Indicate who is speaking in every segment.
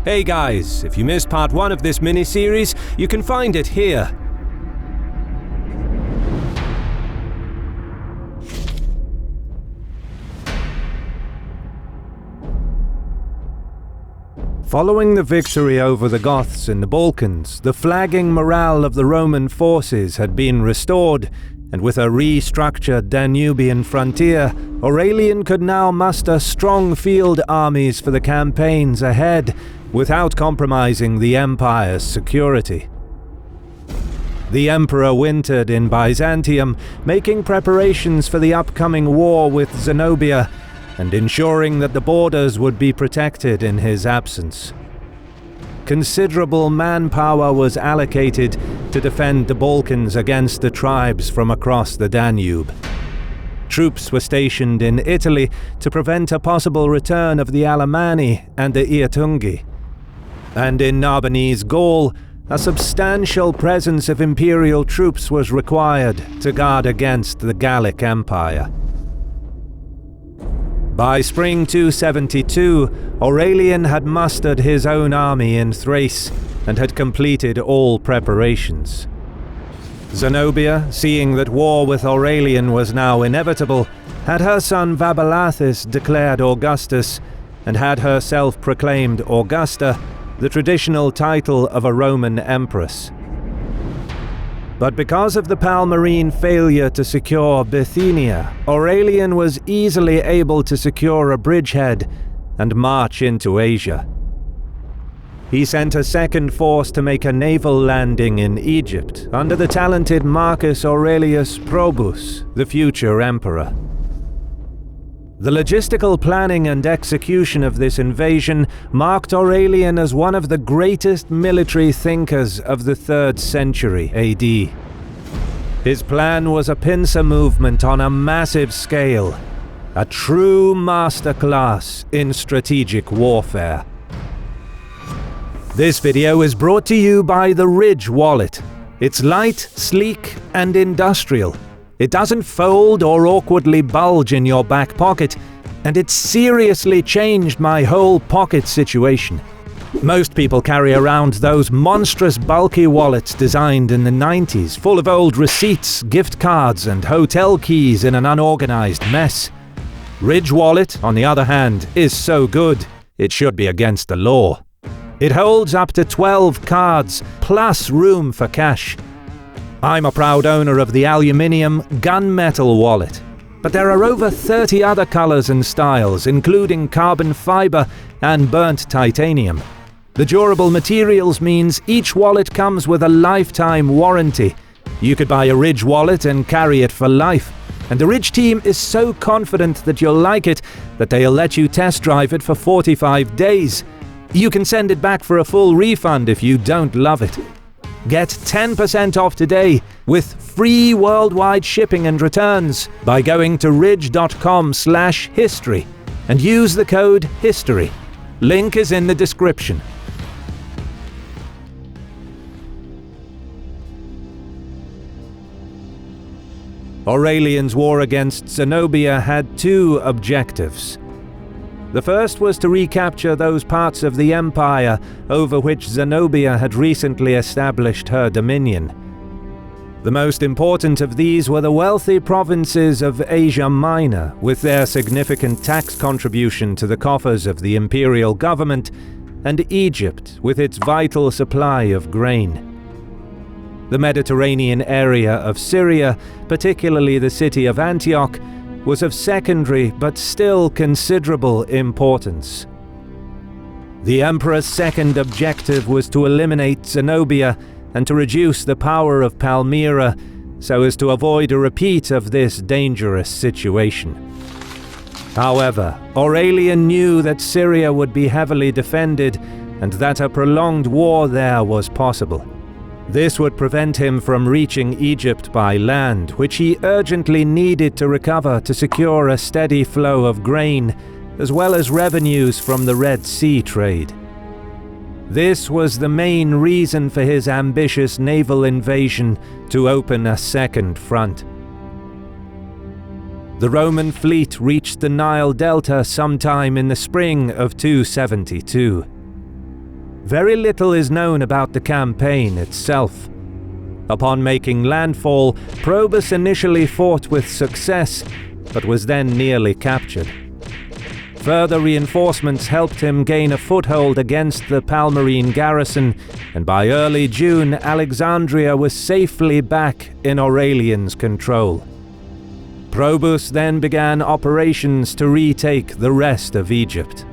Speaker 1: Hey guys, if you missed part 1 of this mini-series, you can find it here. Following the victory over the Goths in the Balkans, the flagging morale of the Roman forces had been restored, and with a restructured Danubian frontier, Aurelian could now muster strong field armies for the campaigns ahead, without compromising the empire's security. The emperor wintered in Byzantium, making preparations for the upcoming war with Zenobia, and ensuring that the borders would be protected in his absence. Considerable manpower was allocated to defend the Balkans against the tribes from across the Danube. Troops were stationed in Italy to prevent a possible return of the Alemanni and the Iotungi. And in Narbonese Gaul, a substantial presence of imperial troops was required to guard against the Gallic Empire. By spring 272, Aurelian had mustered his own army in Thrace and had completed all preparations. Zenobia, seeing that war with Aurelian was now inevitable, had her son Vaballathus declared Augustus and had herself proclaimed Augusta, the traditional title of a Roman empress. But because of the Palmyrene failure to secure Bithynia, Aurelian was easily able to secure a bridgehead and march into Asia. He sent a second force to make a naval landing in Egypt under the talented Marcus Aurelius Probus, the future emperor. The logistical planning and execution of this invasion marked Aurelian as one of the greatest military thinkers of the 3rd century AD. His plan was a pincer movement on a massive scale, a true masterclass in strategic warfare. This video is brought to you by the Ridge wallet. It's light, sleek, and industrial. It doesn't fold or awkwardly bulge in your back pocket, and it seriously changed my whole pocket situation. Most people carry around those monstrous bulky wallets designed in the 90s, full of old receipts, gift cards, and hotel keys in an unorganized mess. Ridge wallet, on the other hand, is so good, it should be against the law. It holds up to 12 cards, plus room for cash. I'm a proud owner of the aluminium gunmetal wallet, but there are over 30 other colors and styles, including carbon fiber and burnt titanium. The durable materials means each wallet comes with a lifetime warranty. You could buy a Ridge wallet and carry it for life, and the Ridge team is so confident that you'll like it that they'll let you test drive it for 45 days. You can send it back for a full refund if you don't love it. Get 10% off today with free worldwide shipping and returns by going to ridge.com/history and use the code HISTORY. Link is in the description. Aurelian's war against Zenobia had 2 objectives. The first was to recapture those parts of the empire over which Zenobia had recently established her dominion. The most important of these were the wealthy provinces of Asia Minor, with their significant tax contribution to the coffers of the imperial government, and Egypt, with its vital supply of grain. The Mediterranean area of Syria, particularly the city of Antioch, was of secondary but still considerable importance. The emperor's second objective was to eliminate Zenobia and to reduce the power of Palmyra so as to avoid a repeat of this dangerous situation. However, Aurelian knew that Syria would be heavily defended and that a prolonged war there was possible. This would prevent him from reaching Egypt by land, which he urgently needed to recover to secure a steady flow of grain, as well as revenues from the Red Sea trade. This was the main reason for his ambitious naval invasion to open a second front. The Roman fleet reached the Nile Delta sometime in the spring of 272. very little is known about the campaign itself. Upon making landfall, Probus initially fought with success, but was then nearly captured. Further reinforcements helped him gain a foothold against the Palmyrene garrison, and by early June, Alexandria was safely back in Aurelian's control. Probus then began operations to retake the rest of Egypt.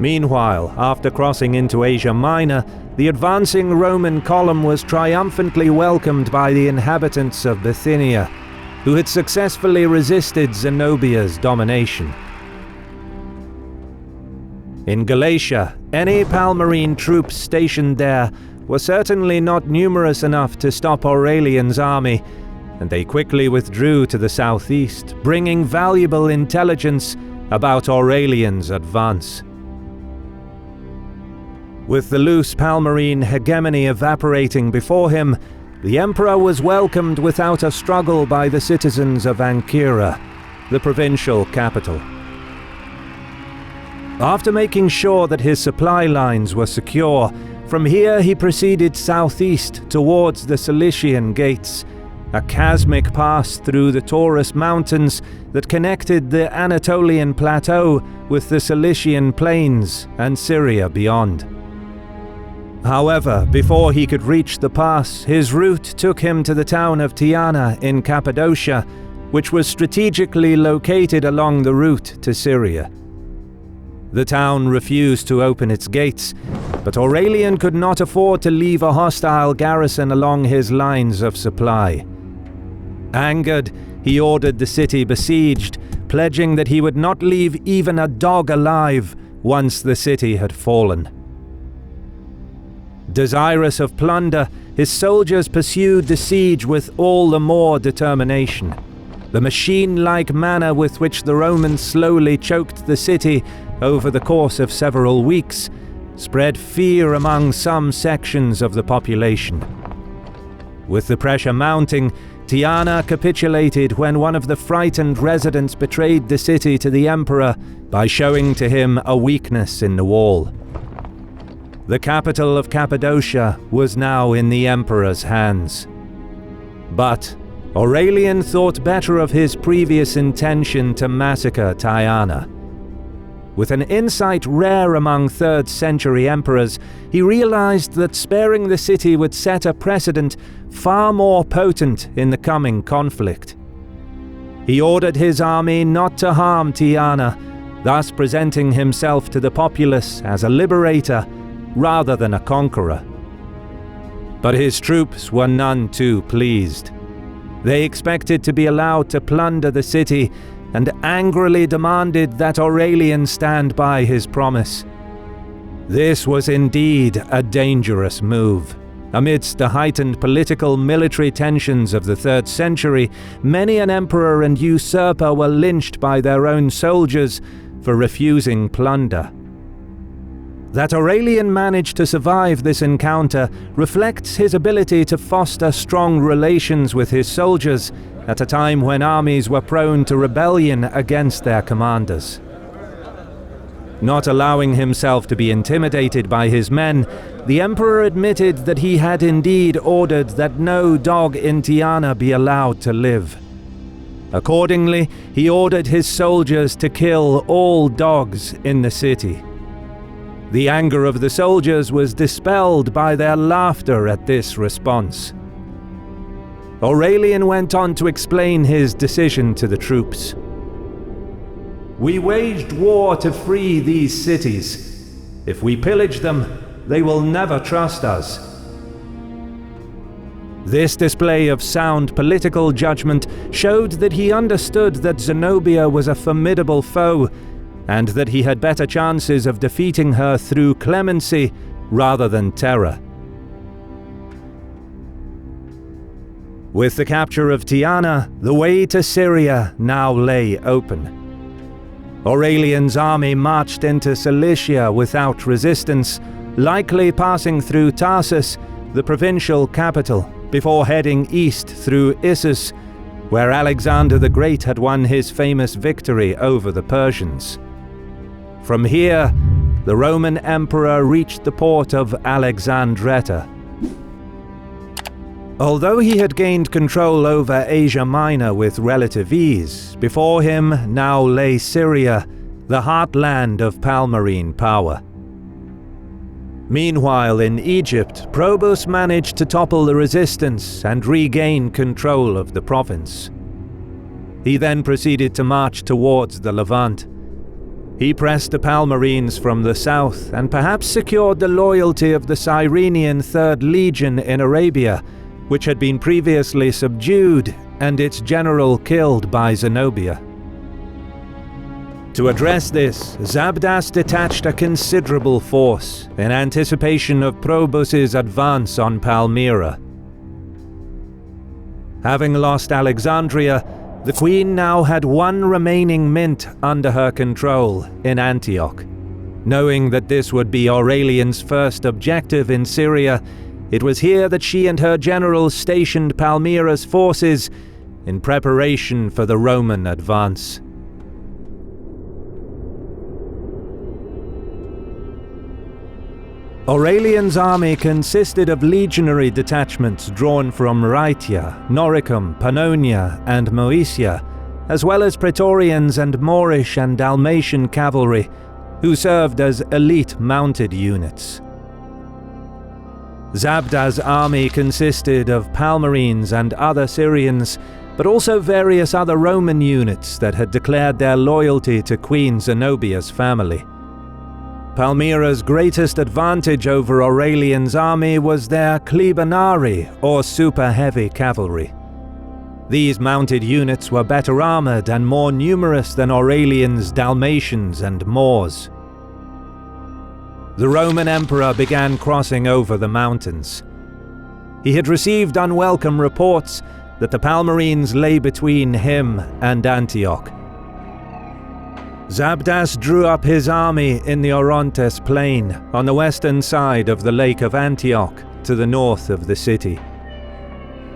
Speaker 1: Meanwhile, after crossing into Asia Minor, the advancing Roman column was triumphantly welcomed by the inhabitants of Bithynia, who had successfully resisted Zenobia's domination. In Galatia, any Palmyrene troops stationed there were certainly not numerous enough to stop Aurelian's army, and they quickly withdrew to the southeast, bringing valuable intelligence about Aurelian's advance. With the loose Palmyrene hegemony evaporating before him, the emperor was welcomed without a struggle by the citizens of Ancyra, the provincial capital. After making sure that his supply lines were secure, from here he proceeded southeast towards the Cilician Gates, a chasmic pass through the Taurus Mountains that connected the Anatolian Plateau with the Cilician Plains and Syria beyond. However, before he could reach the pass, his route took him to the town of Tyana in Cappadocia, which was strategically located along the route to Syria. The town refused to open its gates, but Aurelian could not afford to leave a hostile garrison along his lines of supply. Angered, he ordered the city besieged, pledging that he would not leave even a dog alive once the city had fallen. Desirous of plunder, his soldiers pursued the siege with all the more determination. The machine-like manner with which the Romans slowly choked the city over the course of several weeks spread fear among some sections of the population. With the pressure mounting, Tyana capitulated when one of the frightened residents betrayed the city to the emperor by showing to him a weakness in the wall. The capital of Cappadocia was now in the emperor's hands. But Aurelian thought better of his previous intention to massacre Tyana. With an insight rare among 3rd century emperors, he realized that sparing the city would set a precedent far more potent in the coming conflict. He ordered his army not to harm Tyana, thus presenting himself to the populace as a liberator rather than a conqueror. But his troops were none too pleased. They expected to be allowed to plunder the city and angrily demanded that Aurelian stand by his promise. This was indeed a dangerous move. Amidst the heightened political military tensions of the 3rd century, many an emperor and usurper were lynched by their own soldiers for refusing plunder. That Aurelian managed to survive this encounter reflects his ability to foster strong relations with his soldiers at a time when armies were prone to rebellion against their commanders. Not allowing himself to be intimidated by his men, the emperor admitted that he had indeed ordered that no dog in Tyana be allowed to live. Accordingly, he ordered his soldiers to kill all dogs in the city. The anger of the soldiers was dispelled by their laughter at this response. Aurelian went on to explain his decision to the troops. "We waged war to free these cities. If we pillage them, they will never trust us." This display of sound political judgment showed that he understood that Zenobia was a formidable foe, and that he had better chances of defeating her through clemency rather than terror. With the capture of Tyana, the way to Syria now lay open. Aurelian's army marched into Cilicia without resistance, likely passing through Tarsus, the provincial capital, before heading east through Issus, where Alexander the Great had won his famous victory over the Persians. From here, the Roman Emperor reached the port of Alexandretta. Although he had gained control over Asia Minor with relative ease, before him now lay Syria, the heartland of Palmyrene power. Meanwhile, in Egypt, Probus managed to topple the resistance and regain control of the province. He then proceeded to march towards the Levant. He pressed the Palmyrenes from the south and perhaps secured the loyalty of the Cyrenian 3rd Legion in Arabia, which had been previously subdued and its general killed by Zenobia. To address this, Zabdas detached a considerable force in anticipation of Probus's advance on Palmyra. Having lost Alexandria, the queen now had one remaining mint under her control in Antioch. Knowing that this would be Aurelian's first objective in Syria, it was here that she and her generals stationed Palmyra's forces in preparation for the Roman advance. Aurelian's army consisted of legionary detachments drawn from Rhaetia, Noricum, Pannonia, and Moesia, as well as Praetorians and Moorish and Dalmatian cavalry, who served as elite mounted units. Zabda's army consisted of Palmyrenes and other Syrians, but also various other Roman units that had declared their loyalty to Queen Zenobia's family. Palmyra's greatest advantage over Aurelian's army was their Klebanari, or super-heavy cavalry. These mounted units were better armored and more numerous than Aurelian's Dalmatians and Moors. The Roman Emperor began crossing over the mountains. He had received unwelcome reports that the Palmyrenes lay between him and Antioch. Zabdas drew up his army in the Orontes plain on the western side of the Lake of Antioch to the north of the city.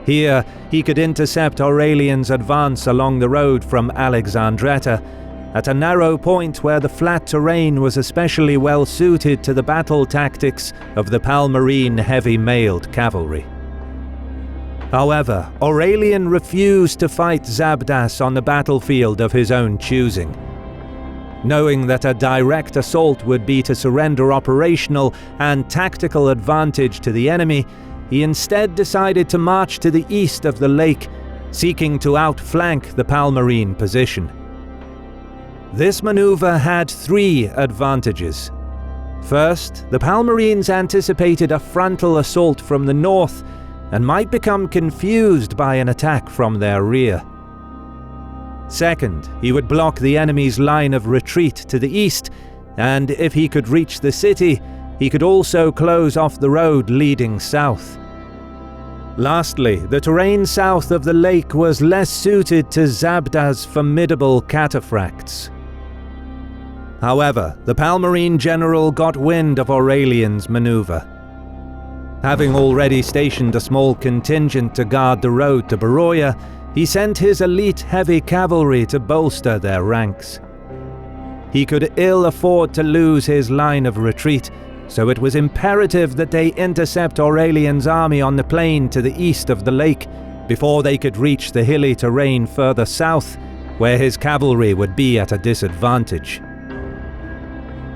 Speaker 1: Here, he could intercept Aurelian's advance along the road from Alexandretta at a narrow point where the flat terrain was especially well suited to the battle tactics of the Palmyrene heavy-mailed cavalry. However, Aurelian refused to fight Zabdas on the battlefield of his own choosing. Knowing that a direct assault would be to surrender operational and tactical advantage to the enemy, he instead decided to march to the east of the lake, seeking to outflank the Palmyrene position. This maneuver had 3 advantages. First, the Palmyrenes anticipated a frontal assault from the north and might become confused by an attack from their rear. Second, he would block the enemy's line of retreat to the east, and if he could reach the city, he could also close off the road leading south. Lastly, the terrain south of the lake was less suited to Zabda's formidable cataphracts. However, the Palmyrene general got wind of Aurelian's maneuver. Having already stationed a small contingent to guard the road to Beroia, he sent his elite heavy cavalry to bolster their ranks. He could ill afford to lose his line of retreat, so it was imperative that they intercept Aurelian's army on the plain to the east of the lake before they could reach the hilly terrain further south, where his cavalry would be at a disadvantage.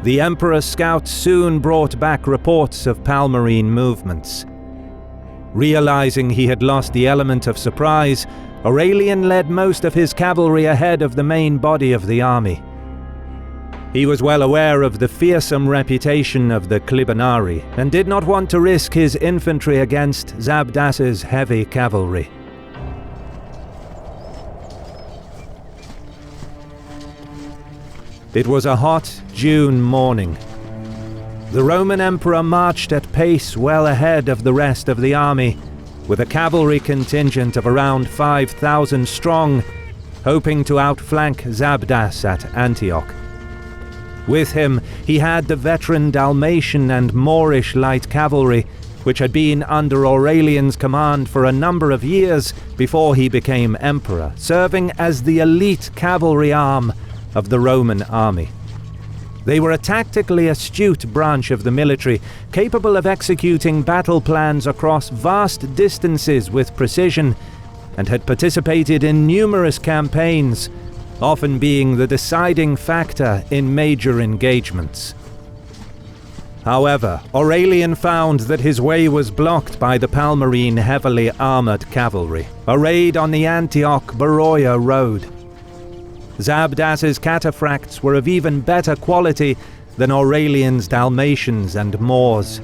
Speaker 1: The Emperor's scouts soon brought back reports of Palmyrene movements. Realizing he had lost the element of surprise, Aurelian led most of his cavalry ahead of the main body of the army. He was well aware of the fearsome reputation of the Klebanari and did not want to risk his infantry against Zabdas's heavy cavalry. It was a hot June morning. The Roman Emperor marched at pace well ahead of the rest of the army, with a cavalry contingent of around 5,000 strong, hoping to outflank Zabdas at Antioch. With him, he had the veteran Dalmatian and Moorish light cavalry, which had been under Aurelian's command for a number of years before he became emperor, serving as the elite cavalry arm of the Roman army. They were a tactically astute branch of the military, capable of executing battle plans across vast distances with precision, and had participated in numerous campaigns, often being the deciding factor in major engagements. However, Aurelian found that his way was blocked by the Palmyrene heavily armoured cavalry, arrayed on the Antioch-Beroia road. Zabdas's cataphracts were of even better quality than Aurelian's Dalmatians and Moors.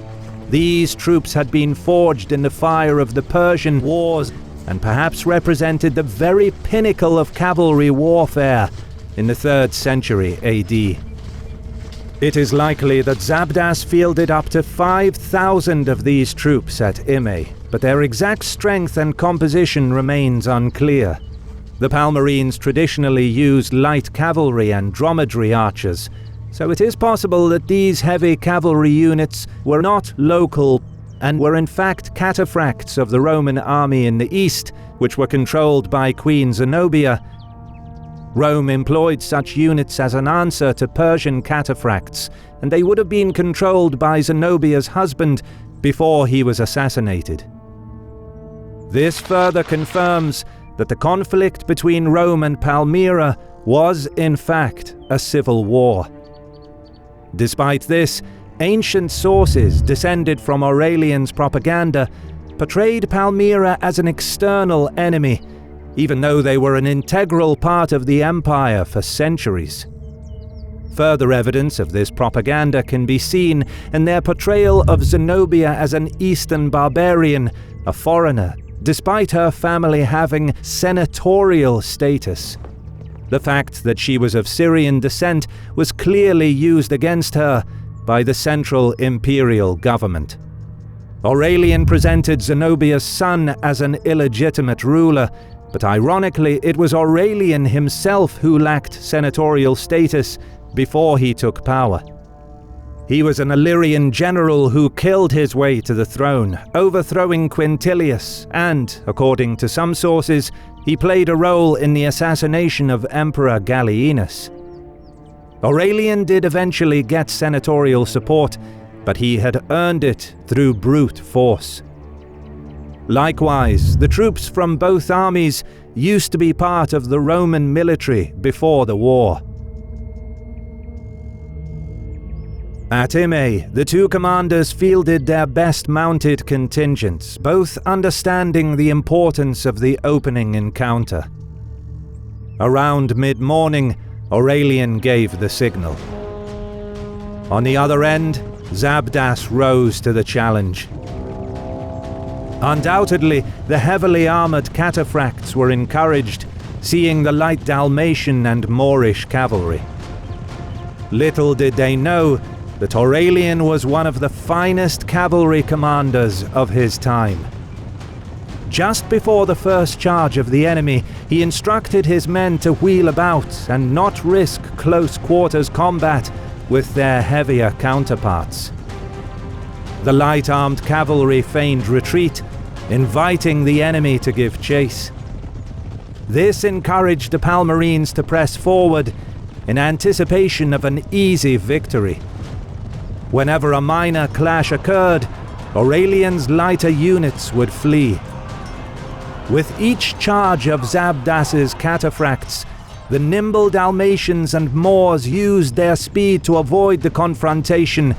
Speaker 1: These troops had been forged in the fire of the Persian wars and perhaps represented the very pinnacle of cavalry warfare in the 3rd century AD. It is likely that Zabdas fielded up to 5,000 of these troops at Immae, but their exact strength and composition remains unclear. The Palmyrenes traditionally used light cavalry and dromedary archers, so it is possible that these heavy cavalry units were not local and were in fact cataphracts of the Roman army in the east, which were controlled by Queen Zenobia. Rome employed such units as an answer to Persian cataphracts, and they would have been controlled by Zenobia's husband before he was assassinated. This further confirms that the conflict between Rome and Palmyra was, in fact, a civil war. Despite this, ancient sources descended from Aurelian's propaganda portrayed Palmyra as an external enemy, even though they were an integral part of the empire for centuries. Further evidence of this propaganda can be seen in their portrayal of Zenobia as an Eastern barbarian, a foreigner, despite her family having senatorial status. The fact that she was of Syrian descent was clearly used against her by the central imperial government. Aurelian presented Zenobia's son as an illegitimate ruler, but ironically it was Aurelian himself who lacked senatorial status before he took power. He was an Illyrian general who killed his way to the throne, overthrowing Quintilius, and, according to some sources, he played a role in the assassination of Emperor Gallienus. Aurelian did eventually get senatorial support, but he had earned it through brute force. Likewise, the troops from both armies used to be part of the Roman military before the war. At Immae, the two commanders fielded their best mounted contingents, both understanding the importance of the opening encounter. Around mid-morning, Aurelian gave the signal. On the other end, Zabdas rose to the challenge. Undoubtedly, the heavily armoured cataphracts were encouraged, seeing the light Dalmatian and Moorish cavalry. Little did they know that Aurelian was one of the finest cavalry commanders of his time. Just before the first charge of the enemy, he instructed his men to wheel about and not risk close quarters combat with their heavier counterparts. The light-armed cavalry feigned retreat, inviting the enemy to give chase. This encouraged the Palmyrenes to press forward in anticipation of an easy victory. Whenever a minor clash occurred, Aurelian's lighter units would flee. With each charge of Zabdas's cataphracts, the nimble Dalmatians and Moors used their speed to avoid the confrontation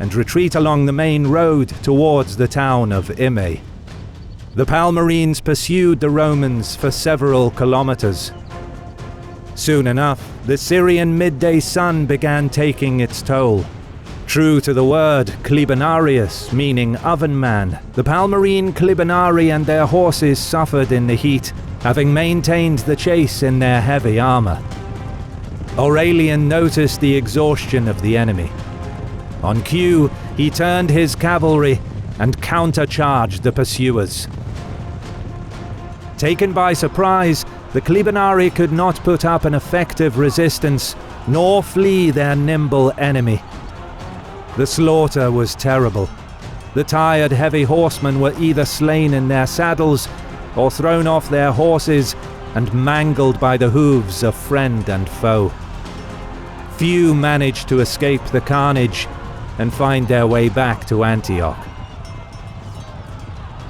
Speaker 1: and retreat along the main road towards the town of Immae. The Palmyrenes pursued the Romans for several kilometers. Soon enough, the Syrian midday sun began taking its toll. True to the word Clibonarius, meaning oven man, the Palmyrene Clibonari and their horses suffered in the heat, having maintained the chase in their heavy armor. Aurelian noticed the exhaustion of the enemy. On cue, he turned his cavalry and countercharged the pursuers. Taken by surprise, the Clibonari could not put up an effective resistance, nor flee their nimble enemy. The slaughter was terrible. The tired heavy horsemen were either slain in their saddles or thrown off their horses and mangled by the hooves of friend and foe. Few managed to escape the carnage and find their way back to Antioch.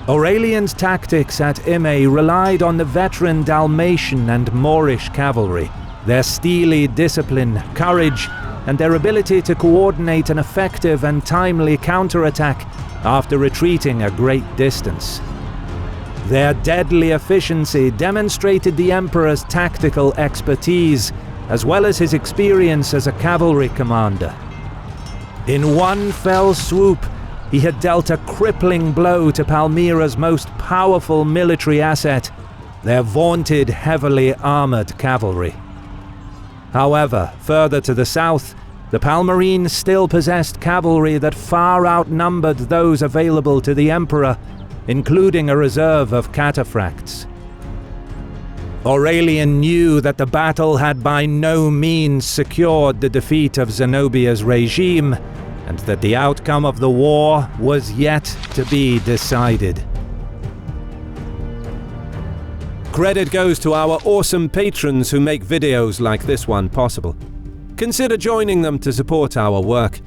Speaker 1: Aurelian's tactics at Immae relied on the veteran Dalmatian and Moorish cavalry, their steely discipline, courage, and their ability to coordinate an effective and timely counterattack after retreating a great distance. Their deadly efficiency demonstrated the Emperor's tactical expertise, as well as his experience as a cavalry commander. In one fell swoop, he had dealt a crippling blow to Palmyra's most powerful military asset, their vaunted heavily armored cavalry. However, further to the south, the Palmyrines still possessed cavalry that far outnumbered those available to the Emperor, including a reserve of cataphracts. Aurelian knew that the battle had by no means secured the defeat of Zenobia's regime, and that the outcome of the war was yet to be decided. Credit goes to our awesome patrons who make videos like this one possible. Consider joining them to support our work.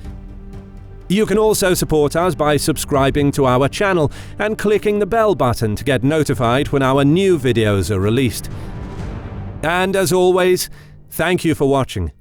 Speaker 1: You can also support us by subscribing to our channel and clicking the bell button to get notified when our new videos are released. And as always, thank you for watching.